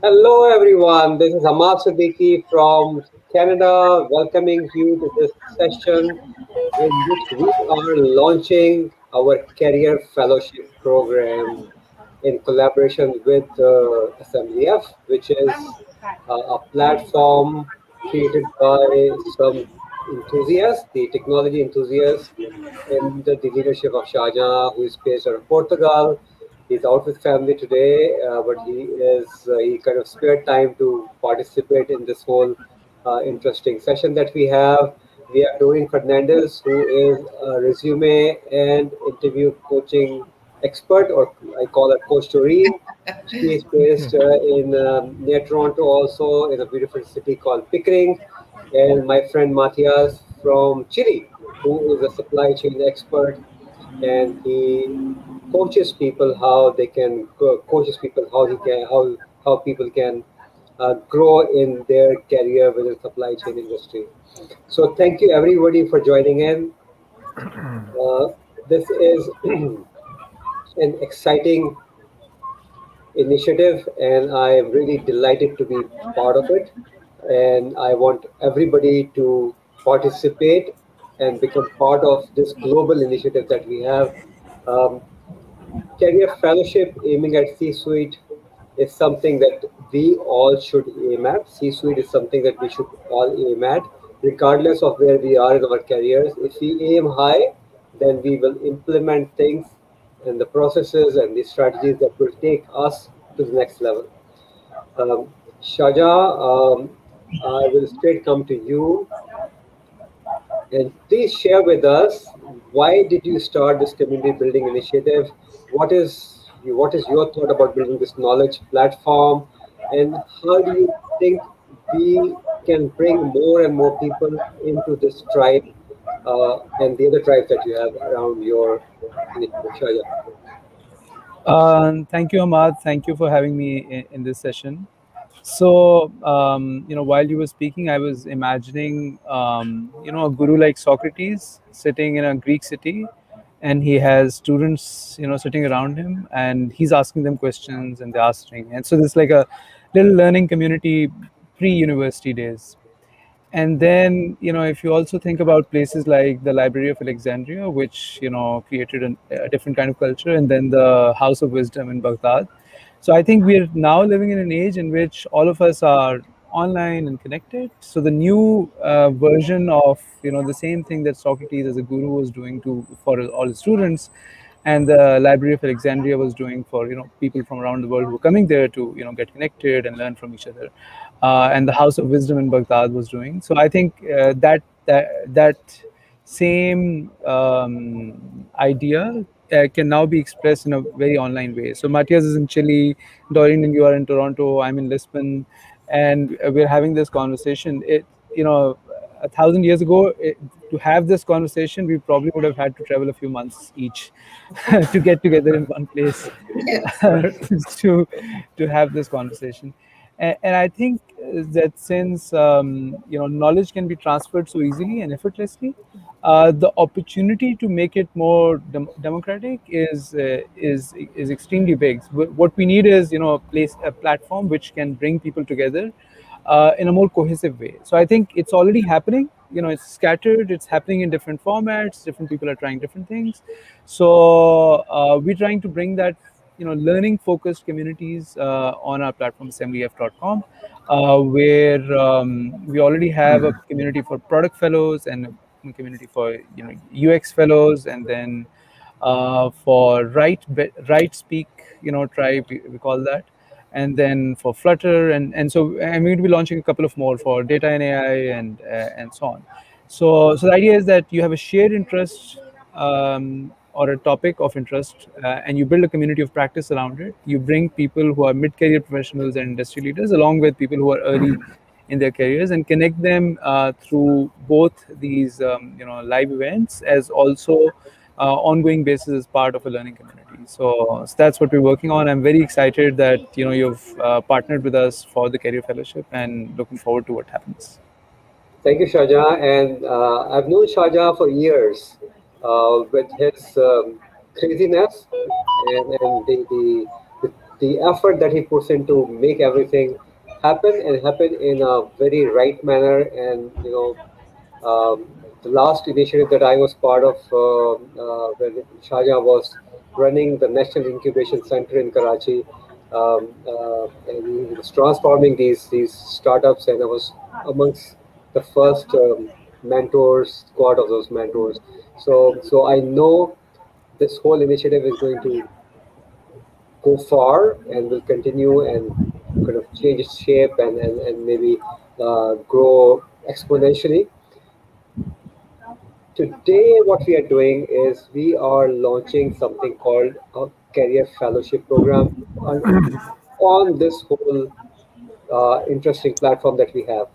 Hello, everyone. This is Ahmad Siddiqui from Canada, welcoming you to this session in which we are launching our Career Fellowship program in collaboration with SMEF, which is a platform created by some enthusiasts, the technology enthusiasts, under the leadership of Shahjahan, who is based out of Portugal. He's out with family today, but he kind of spared time to participate in this whole interesting session that we have. We have Doreen Fernandez, who is a resume and interview coaching expert, or I call her Coach Doreen. She is based in near Toronto, also in a beautiful city called Pickering. And my friend Matthias from Chile, who is a supply chain expert, and he coaches people how they can coaches people how he can how people can grow in their career within supply chain industry. So thank you everybody for joining in. Uh, this is an exciting initiative, and I am really delighted to be part of it. And I want everybody to participate and become part of this global initiative that we have. Um, Career fellowship aiming at C suite is something that we all should aim at. C suite is something that we should all aim at, regardless of where we are in our careers. If we aim high, then we will implement things and the processes and the strategies that will take us to the next level. Shaja, I will straight come to you, and please share with us, why did you start this community building initiative? What is your thought about building this knowledge platform, and how do you think we can bring more and more people into this tribe and the other tribes that you have around your initiative, Shaja? Thank you, Ahmad. Thank you for having me in this session. So, while you were speaking, I was imagining, a guru like Socrates sitting in a Greek city, and he has students, sitting around him, and he's asking them questions, and they're answering. And so, there's like a little learning community pre-university days. And then, if you also think about places like the Library of Alexandria, which, created a different kind of culture, and then the House of Wisdom in Baghdad. So I think we're now living in an age in which all of us are online and connected. So the new version of, the same thing that Socrates as a guru was doing for all his students, and the Library of Alexandria was doing for people from around the world who were coming there to get connected and learn from each other, and the House of Wisdom in Baghdad was doing. So I think that same idea can now be expressed in a very online way. So Matthias is in Chile, Doreen and you are in Toronto, I'm in Lisbon, and we're having this conversation. You know, 1,000 years ago, to have this conversation, we probably would have had to travel a few months each to get together in one place Yes. to to have this conversation. And I think that since knowledge can be transferred so easily and effortlessly, the opportunity to make it more democratic is extremely big. What we need is a platform which can bring people together in a more cohesive way. So I think it's already happening. It's scattered. It's happening in different formats. Different people are trying different things. So we're trying to bring that learning focused communities on our platform assemblyf.com, where we already have a community for product fellows and a community for UX fellows, and then for right speak tribe, we call that, and then for Flutter, and so I'm going to be launching a couple of more for data and AI, and so on. So the idea is that you have a shared interest, or a topic of interest, and you build a community of practice around it. You bring people who are mid-career professionals and industry leaders along with people who are early in their careers, and connect them through both these live events, as also ongoing basis as part of a learning community. So that's what we're working on. I'm very excited that you've partnered with us for the career fellowship, and looking forward to what happens. Thank you, Shaja. And I've known Shaja for years with his craziness and the the effort that he puts in to make everything happen and happen in a very right manner. And the last initiative that I was part of, when Shahjahan was running the National Incubation Center in Karachi, and he was transforming these startups, and I was amongst the first mentors, squad of those mentors. So I know this whole initiative is going to go far and will continue and kind of change its shape and maybe grow exponentially. Today, what we are doing is we are launching something called a career fellowship program on this whole interesting platform that we have.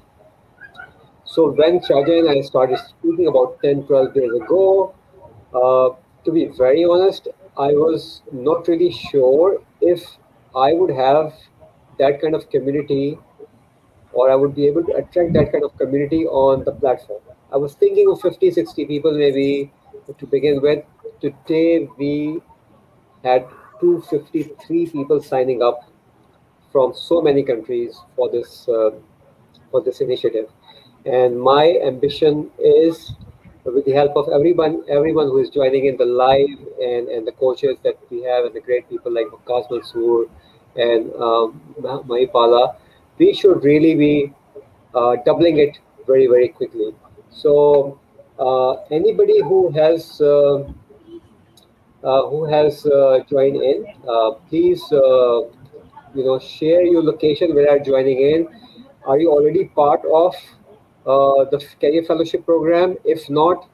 So when Chaja and I started speaking about 10, 12 days ago, uh, to be very honest, I was not really sure if I would have that kind of community, or I would be able to attract that kind of community on the platform. I was thinking of 50, 60 people maybe to begin with. Today we had 253 people signing up from so many countries for this initiative. And my ambition is, with the help of everyone who is joining in the live, and the coaches that we have, and the great people like Waqas Mansoor and Mahipala, we should really be doubling it very, very quickly. So anybody who has joined in, please share your location where you're joining in. Are you already part of the Career Fellowship program? If not,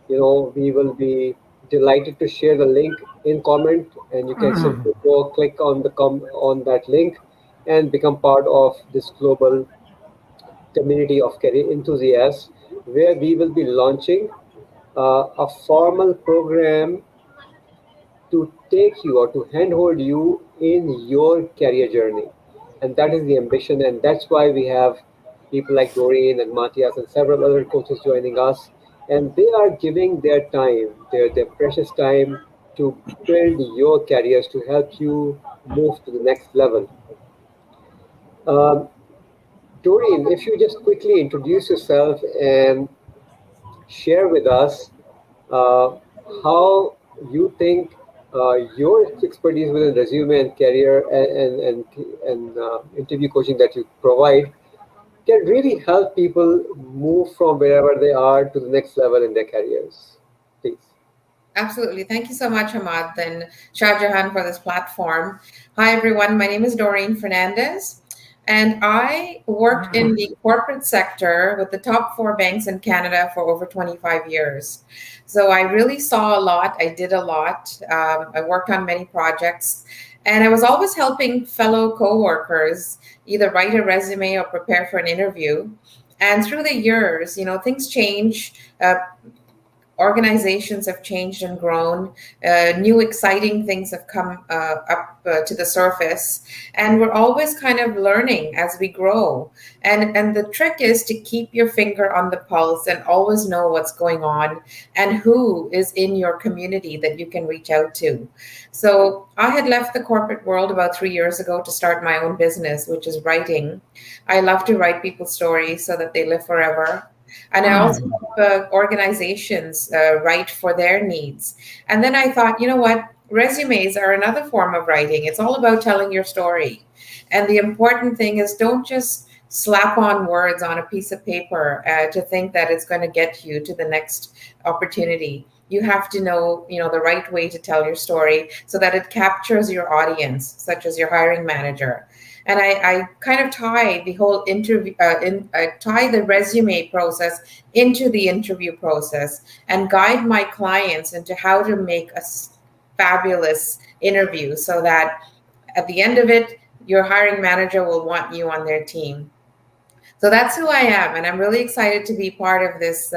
we will be delighted to share the link in comment, and you can simply go click on on that link and become part of this global community of career enthusiasts, where we will be launching a formal program to take you or to handhold you in your career journey. And that is the ambition, and that's why we have people like Doreen and Matthias and several other coaches joining us. And they are giving their time, their precious time, to build your careers, to help you move to the next level. Um, Doreen, if you just quickly introduce yourself and share with us uh, how you think your expertise within resume and career and interview coaching that you provide can really help people move from wherever they are to the next level in their careers. Please. Absolutely. Thank you so much, Hamad and Shah Jahan, for this platform. Hi, everyone. My name is Doreen Fernandez, and I worked in the corporate sector with the top four banks in Canada for over 25 years. So I really saw a lot. I did a lot. I worked on many projects, and I was always helping fellow coworkers either write a resume or prepare for an interview. And through the years, things change. Organizations have changed and grown. New exciting things have come up to the surface, and we're always kind of learning as we grow. And the trick is to keep your finger on the pulse and always know what's going on and who is in your community that you can reach out to. So I had left the corporate world about 3 years ago to start my own business, which is writing. I love to write people's stories so that they live forever. And I also help organizations write for their needs. And then I thought, you know what? Resumes are another form of writing. It's all about telling your story. And the important thing is don't just slap on words on a piece of paper to think that it's going to get you to the next opportunity. You have to know, the right way to tell your story so that it captures your audience, such as your hiring manager. And I kind of tie the whole interview, tie the resume process into the interview process and guide my clients into how to make a fabulous interview so that at the end of it, your hiring manager will want you on their team. So that's who I am, and I'm really excited to be part of this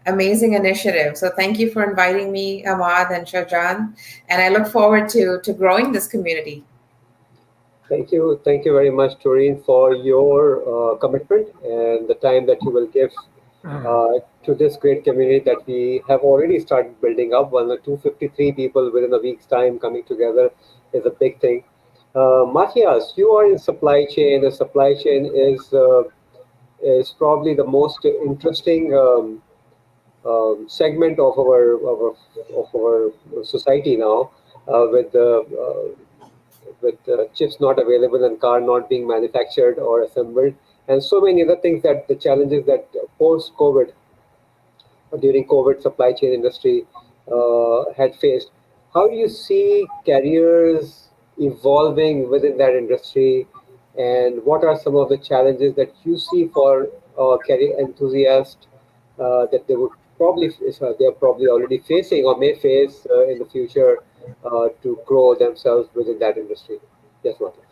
amazing initiative. So thank you for inviting me, Ahmad and Shahjan, and I look forward to growing this community. Thank you very much, Doreen, for your commitment and the time that you will give to this great community that we have already started building up. 253 people within a week's time coming together is a big thing. Matthias, you are in supply chain. The supply chain is probably the most interesting segment of our society now, with chips not available and car not being manufactured or assembled, and so many other things, that the challenges that post COVID, during COVID, supply chain industry had faced. How do you see careers evolving within that industry, and what are some of the challenges that you see for career enthusiasts that they are probably already facing or may face in the future to grow themselves within that industry? Yes, Matthias.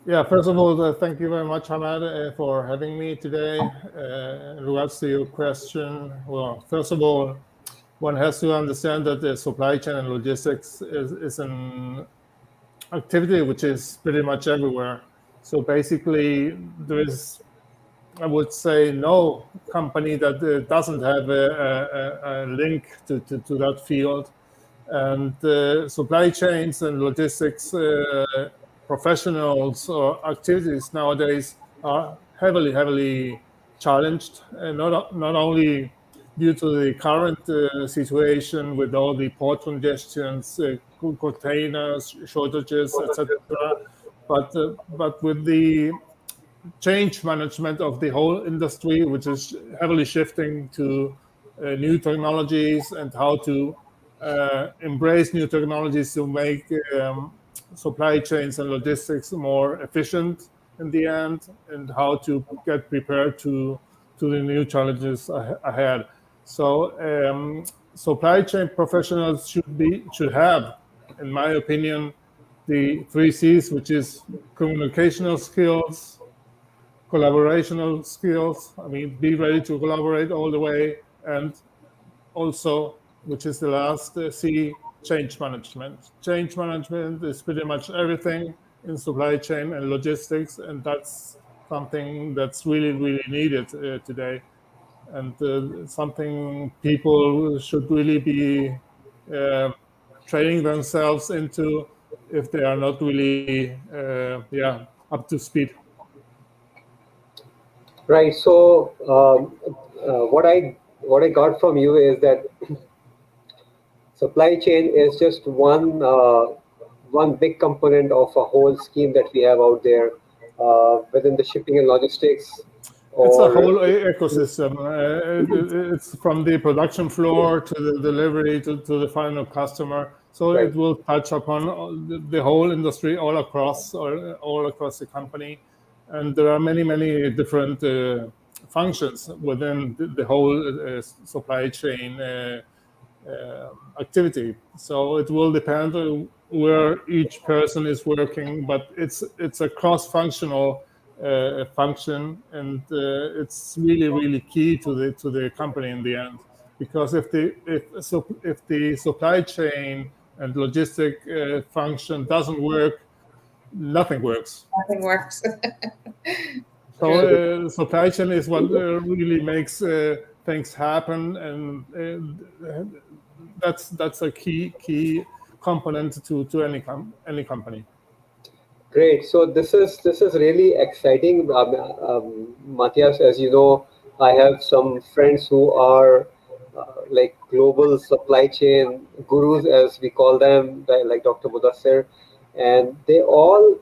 Yeah, first of all, thank you very much, Hamad, for having me today. In regards to your question, well, first of all, one has to understand that the supply chain and logistics is an activity which is pretty much everywhere. So basically, there is, I would say, no company that doesn't have a link to that field. And supply chains and logistics professionals or activities nowadays are heavily challenged, and not only due to the current situation with all the port congestions, containers shortages, etc., but with the change management of the whole industry, which is heavily shifting to new technologies and how to embrace new technologies to make supply chains and logistics more efficient in the end, and how to get prepared to the new challenges ahead. So supply chain professionals should have, in my opinion, the three C's, which is communicational skills, collaborational skills. I mean, be ready to collaborate all the way, and also, which is the last C, change management. Change management is pretty much everything in supply chain and logistics, and that's something that's really needed today, and something people should really be uh, training themselves into if they are not really, up to speed. Right. So what I got from you is that supply chain is just one big component of a whole scheme that we have out there within the shipping and logistics, It's a or whole ecosystem. It's from the production floor to the delivery to the final customer. So right. it will touch upon the whole industry all across the company, and there are many different functions within the whole supply chain activity. So it will depend on where each person is working, but it's a cross-functional function, and it's really key to the company in the end. Because if the supply chain and logistic function doesn't work, nothing works. Nothing works. So True. supply chain is what really makes things happen, and that's a key component to any company. Great. So this is really exciting, Matthias. As you know, I have some friends who are like global supply chain gurus, as we call them, like Dr. Mudassir, and they all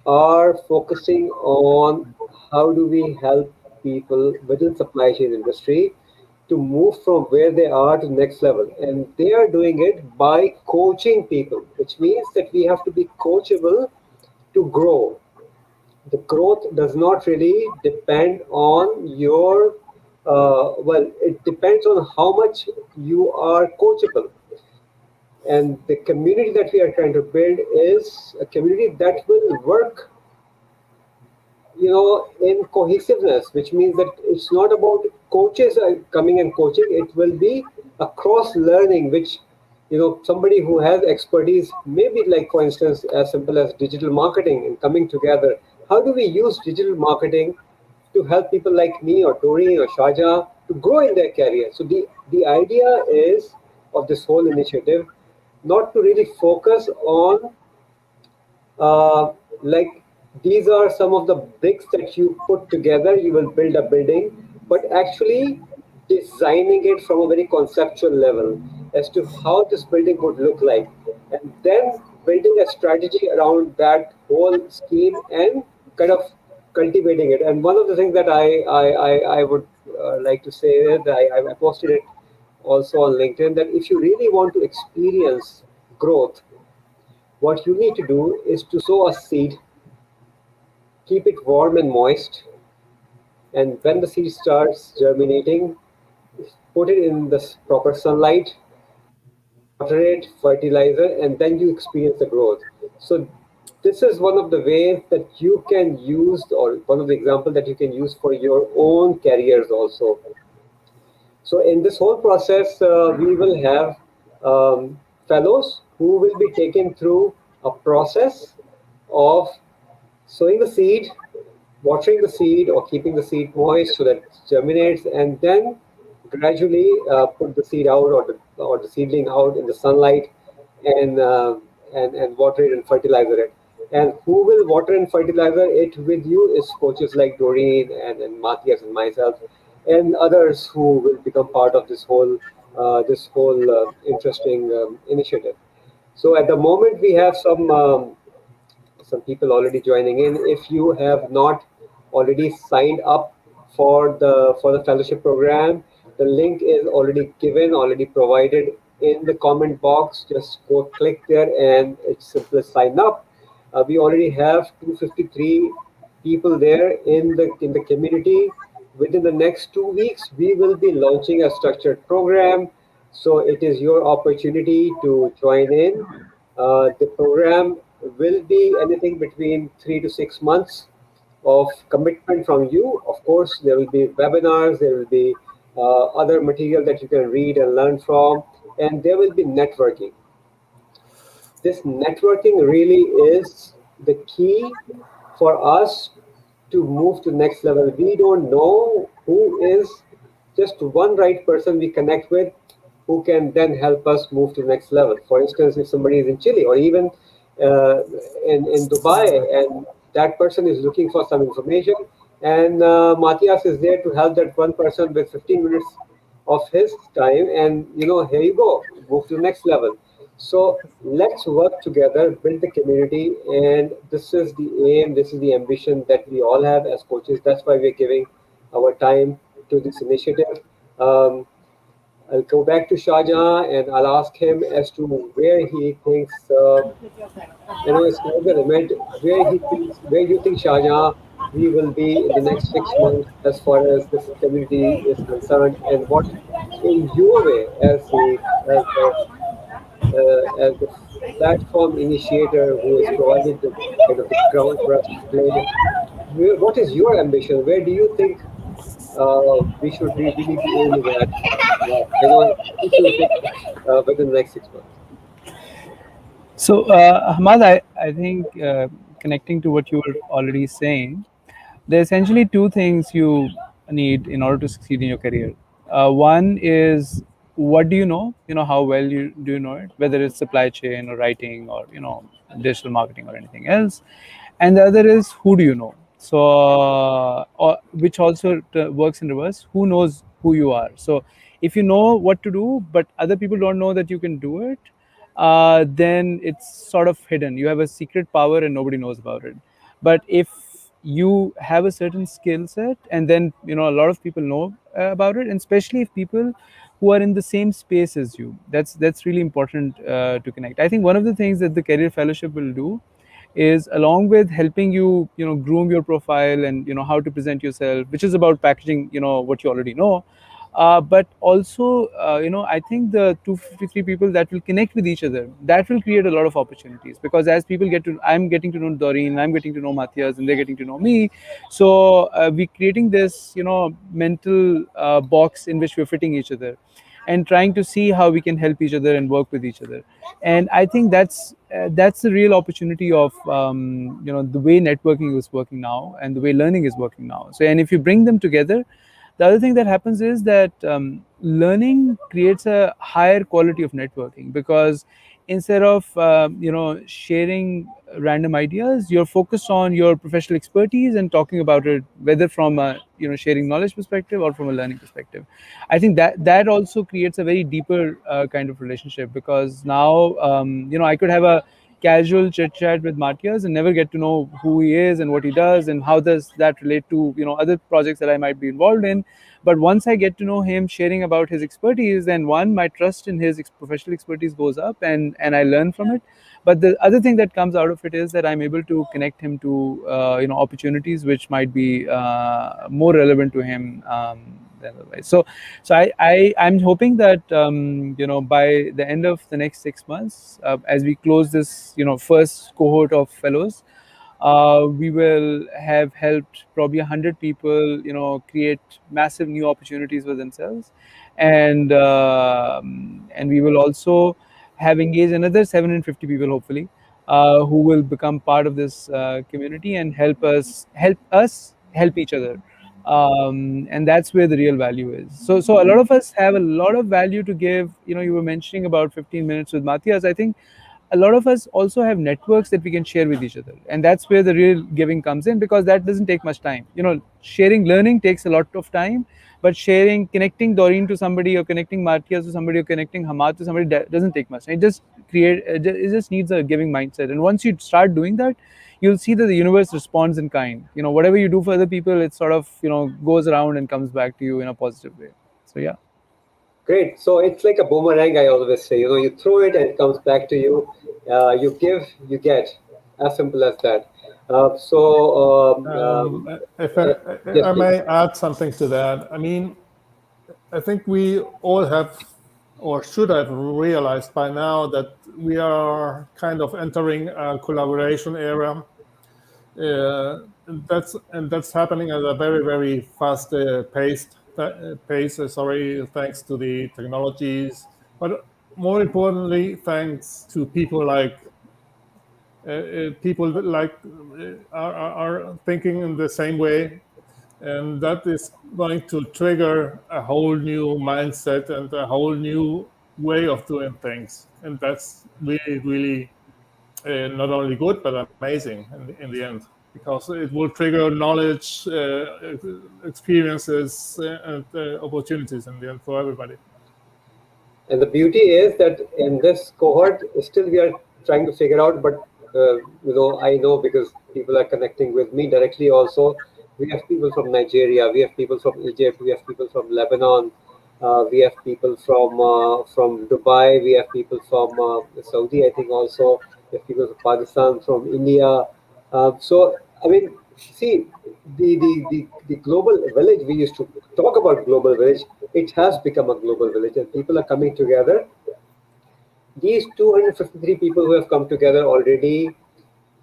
are focusing on how do we help people within supply chain industry to move from where they are to the next level, and they are doing it by coaching people, which means that we have to be coachable to grow. The growth does not really depend on your well, it depends on how much you are coachable. And the community that we are trying to build is a community that will work, in cohesiveness, which means that it's not about coaches coming and coaching. It will be a cross learning, which, somebody who has expertise, maybe like, for instance, as simple as digital marketing and coming together. How do we use digital marketing to help people like me or Doreen or Shaja to grow in their career? So the idea is of this whole initiative not to really focus on uh, like these are some of the bricks that you put together, you will build a building, but actually designing it from a very conceptual level as to how this building would look like, and then building a strategy around that whole scheme and kind of cultivating it. And one of the things that I would like to say is that I posted it also on LinkedIn, that if you really want to experience growth, what you need to do is to sow a seed, keep it warm and moist, and when the seed starts germinating, put it in the proper sunlight, water it, fertilizer, and then you experience the growth. So this is one of the ways that you can use, or one of the examples that you can use for your own careers also. So in this whole process, we will have fellows who will be taken through a process of sowing the seed, watering the seed or keeping the seed moist so that it germinates, and then gradually put the seed out, or the seedling out in the sunlight, and and water it and fertilizer it. And who will water and fertilizer it with you is coaches like Doreen and Matthias and myself, and others who will become part of this whole interesting initiative. So at the moment we have some people already joining in. If you have not already signed up for the fellowship program, the link is already given, already provided in the comment box. Just go click there, and it's simply sign up. We already have 253 people there in the community. Within the next 2 weeks, we will be launching a structured program. So it is your opportunity to join in. The program will be anything between 3 to 6 months of commitment from you. Of course, there will be webinars, there will be other material that you can read and learn from, and there will be networking. This networking really is the key for us to move to next level. We don't know who is just one right person we connect with who can then help us move to next level. For instance, if somebody is in Chile or even uh, in Dubai, and that person is looking for some information, and Matthias is there to help that one person with 15 minutes of his time, and here you go, move to the next level. So let's work together, build the community, and this is the aim, this is the ambition that we all have as coaches. That's why we're giving our time to this initiative. um, I'll go back to Shahjahan and I'll ask him as to where he thinks, I know it's not the limit, where you think, Shahjahan, we will be in the next 6 months as far as this community is concerned, and what, in your way, as the platform initiator who is providing the kind of the ground for us to play, what is your ambition? Where do you think we should really be aiming at? If you think within the next 6 months. So, Ahmad, I think connecting to what you were already saying, there are essentially two things you need in order to succeed in your career. One is, what do you know? How well you do you know it, whether it's supply chain or writing or digital marketing or anything else. And the other is, who do you know? So, which also works in reverse. Who knows who you are? So, if you know what to do, but other people don't know that you can do it, then it's sort of hidden. You have a secret power and nobody knows about it. But if you have a certain skill set, and then a lot of people know about it, and especially if people who are in the same space as you, that's really important to connect. I think one of the things that the career fellowship will do is, along with helping you groom your profile and how to present yourself, which is about packaging what you already know, but also I think the 253 people that will connect with each other, that will create a lot of opportunities, because as people I'm getting to know Doreen, I'm getting to know Matthias, and they're getting to know me. So we're creating this mental box in which we're fitting each other and trying to see how we can help each other and work with each other. And I think that's the real opportunity of the way networking is working now and the way learning is working now. So, and if you bring them together, The other thing that happens is that learning creates a higher quality of networking, because instead of sharing random ideas, you're focused on your professional expertise and talking about it, whether from a sharing knowledge perspective or from a learning perspective. I think that also creates a very deeper kind of relationship, because now I could have a casual chit chat with Matthias and never get to know who he is and what he does and how does that relate to other projects that I might be involved in. But once I get to know him sharing about his expertise, then one, my trust in his professional expertise goes up, and I learn from it. But the other thing that comes out of it is that I'm able to connect him to opportunities which might be more relevant to him than otherwise. So I'm hoping that by the end of the next 6 months, as we close this first cohort of fellows, we will have helped probably 100 people create massive new opportunities for themselves, and we will also have engaged another 750 people, hopefully, who will become part of this community and help us help each other. And that's where the real value is. So a lot of us have a lot of value to give. You were mentioning about 15 minutes with Matthias. I think a lot of us also have networks that we can share with each other, and that's where the real giving comes in, because that doesn't take much time. Sharing learning takes a lot of time, but connecting Doreen to somebody, or connecting Matthias to somebody, or connecting Hamad to somebody, that doesn't take much. It just needs a giving mindset, and once you start doing that, you'll see that the universe responds in kind. Whatever you do for other people, it sort of goes around and comes back to you in a positive way. So yeah. Great. So it's like a boomerang, I always say. You throw it and it comes back to you. You give, you get. As simple as that. If Uh, yes, I please. may add something to that, I mean, I think we all have or should have realized by now that we are kind of entering a collaboration era. And that's happening at a very, very fast pace. Sorry, thanks to the technologies, but more importantly, thanks to people that are thinking in the same way, and that is going to trigger a whole new mindset and a whole new way of doing things, and that's really, really not only good but amazing in the end, because it will trigger knowledge, experiences, and opportunities in the end for everybody. And the beauty is that in this cohort, still we are trying to figure out, but I know because people are connecting with me directly also. We have people from Nigeria, we have people from Egypt, we have people from Lebanon, we have people from Dubai, we have people from Saudi, I think also. We have people from Pakistan, from India. So I mean, see, the global village, we used to talk about global village. It has become a global village, and people are coming together. These 253 people who have come together already,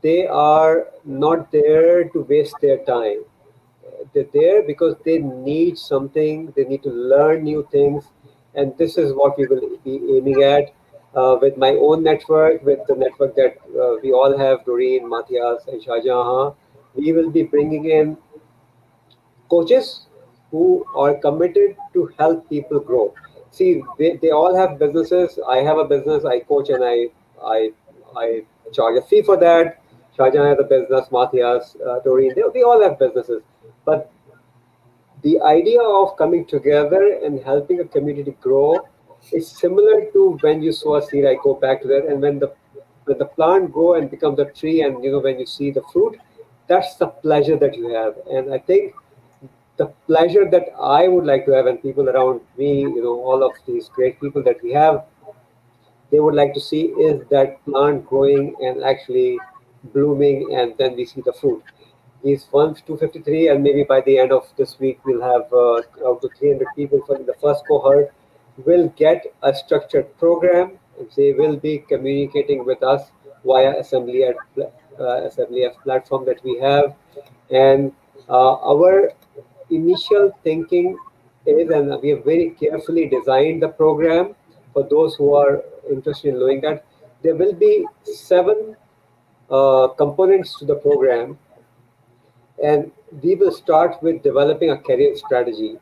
they are not there to waste their time. They're there because they need something, they need to learn new things, and this is what we will be aiming at. With my own network, with the network that we all have, Doreen, Matthias, and Shahjahan, we will be bringing in coaches who are committed to help people grow. See, they all have businesses. I have a business. I coach and I I charge a fee for that. Shahjahan has a business. Matthias, Doreen, we all have businesses. But the idea of coming together and helping a community grow is similar to when you sow a seed. I go back to that, and when the plant grow and becomes a tree, and when you see the fruit, that's the pleasure that you have. And I think the pleasure that I would like to have, and people around me, all of these great people that we have, they would like to see is that plant growing and actually blooming, and then we see the fruit. These ones 253, and maybe by the end of this week, we'll have up to 300 people from the first cohort will get a structured program. They will be communicating with us via assembly of platform that we have, and our initial thinking is, and we have very carefully designed the program for those who are interested in knowing that there will be seven components to the program, and we will start with developing a career strategy.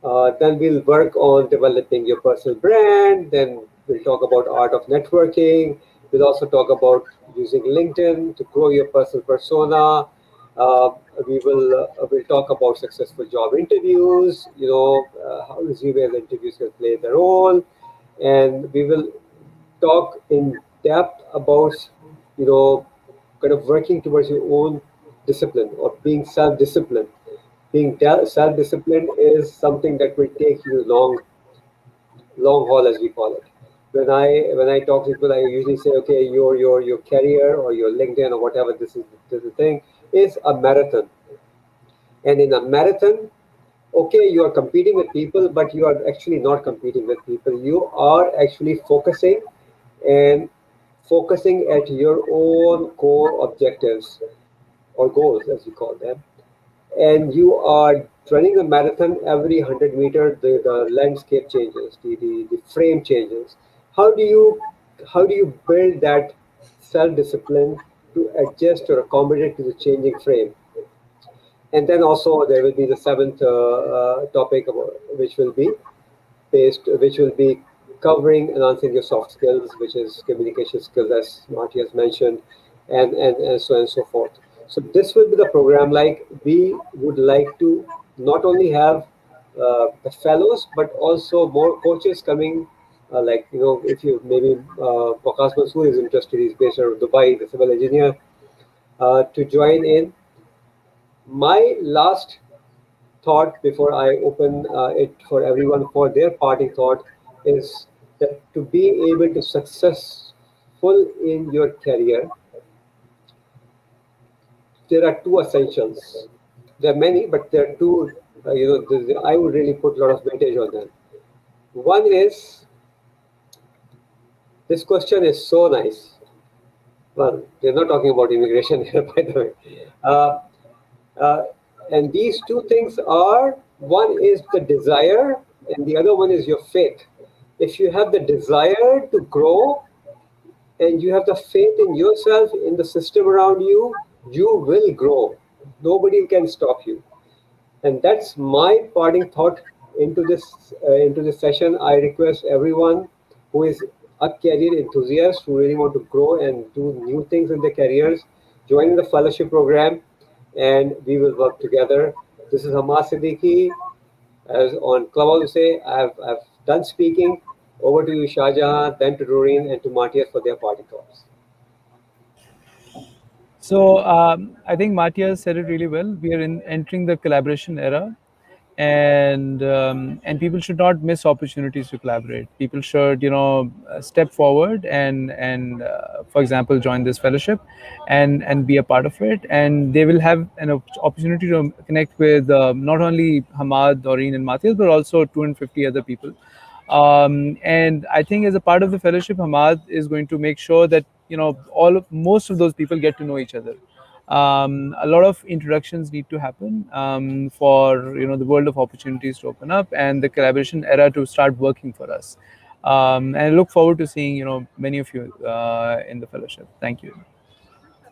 Then we'll work on developing your personal brand. Then we'll talk about art of networking. We'll also talk about using LinkedIn to grow your personal persona. Uh, we'll talk about successful job interviews. How resume and interviews can play their role, and we will talk in depth about kind of working towards your own discipline or being self-disciplined. Being self-disciplined is something that will take you long haul, as we call it. When I talk to people, I usually say, okay, your career or your LinkedIn or whatever, this is the thing, is a marathon. And in a marathon, okay, you are competing with people, but you are actually not competing with people. You are actually and focusing at your own core objectives or goals, as we call them. And you are running a marathon. Every 100 meter, the landscape changes, the frame changes. How do you build that self-discipline to adjust or accommodate to the changing frame? And then also there will be the seventh topic about, which will be covering enhancing your soft skills, which is communication skills, as Marty has mentioned, and so on and so forth. So this will be the program. Like, we would like to not only have the fellows, but also more coaches coming. Like, if you maybe Waqas Mansoor is interested, he's based out of Dubai, the civil engineer, to join in. My last thought before I open it for everyone for their parting thought is that to be able to successful in your career, there are two essentials. There are many, but there are two. I would really put a lot of weightage on them. One is, this question is so nice. Well, they're not talking about immigration here, by the way. Uh, Uh, and these two things are, one is the desire, and the other one is your faith. If you have the desire to grow and you have the faith in yourself, in the system around you, you will grow. Nobody can stop you. And that's my parting thought into this session. I request everyone who is a career enthusiast, who really want to grow and do new things in their careers, join the fellowship program, and we will work together. This is Hamas Siddiqui. As on Clubhouse say, I've done speaking. Over to you, Shahjahan, then to Doreen and to Matthias for their parting thoughts. So I think Matthias said it really well. We are entering the collaboration era, and people should not miss opportunities to collaborate. People should, step forward and for example, join this fellowship, and be a part of it. And they will have an opportunity to connect with not only Hamad, Doreen, and Matthias, but also 250 other people. And I think as a part of the fellowship, Hamad is going to make sure that most of those people get to know each other. A lot of introductions need to happen for the world of opportunities to open up and the collaboration era to start working for us. And I look forward to seeing many of you in the fellowship. Thank you.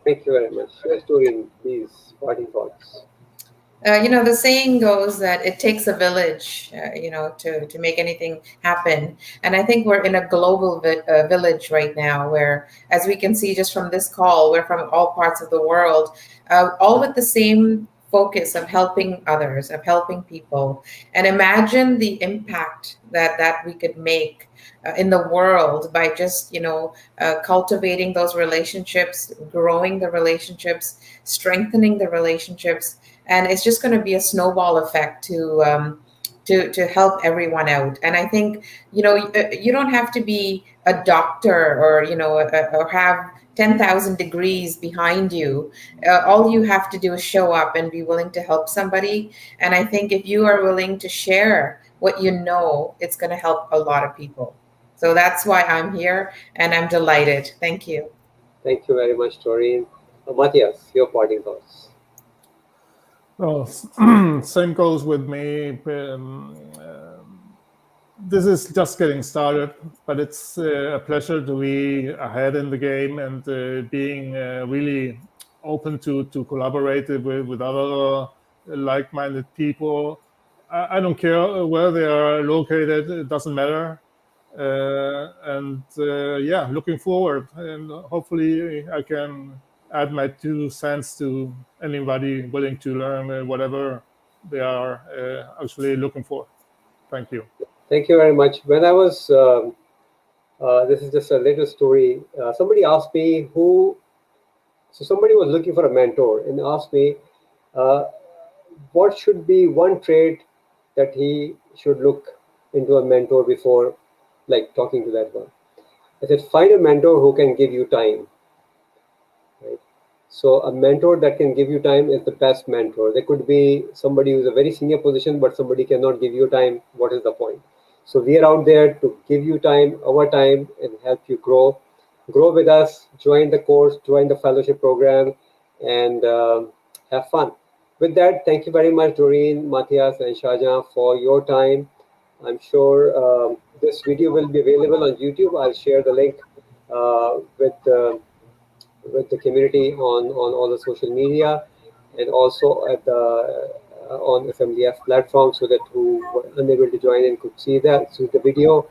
Thank you very much. Yes, Doreen, please, parting thoughts. The saying goes that it takes a village, to make anything happen. And I think we're in a global village right now where, as we can see just from this call, we're from all parts of the world, all with the same focus of helping others, of helping people. And imagine the impact that we could make in the world by just, cultivating those relationships, growing the relationships, strengthening the relationships, and it's just going to be a snowball effect to help everyone out. And I think you don't have to be a doctor or or have 10,000 degrees behind you. All you have to do is show up and be willing to help somebody. And I think if you are willing to share what you know, it's going to help a lot of people. So that's why I'm here, and I'm delighted. Thank you. Thank you very much, Doreen. Matthias, your parting thoughts. Well, same goes with me. This is just getting started, but it's a pleasure to be ahead in the game and being really open to collaborate with other like-minded people. I don't care where they are located. It doesn't matter. Yeah, looking forward, and hopefully I can add my 2 cents to anybody willing to learn whatever they are actually looking for. Thank you. Thank you very much. When I was, this is just a little story. Somebody asked me so somebody was looking for a mentor and asked me, uh, what should be one trait that he should look into a mentor before, like talking to that one. I said, find a mentor who can give you time, right? So a mentor that can give you time is the best mentor. There could be somebody who's a very senior position, but somebody cannot give you time. What is the point? So we are out there to give you time, our time, and help you grow. Grow with us. Join the course. Join the fellowship program, and have fun. With that, thank you very much, Doreen, Matthias, and Shahjahan, for your time. I'm sure this video will be available on YouTube. I'll share the link uh, with. Uh, with the community on all the social media and also at the on FMDF platform so that who were unable to join in could see the video.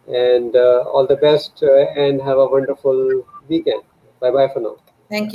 And all the best and have a wonderful weekend. Bye bye for now. Thank you.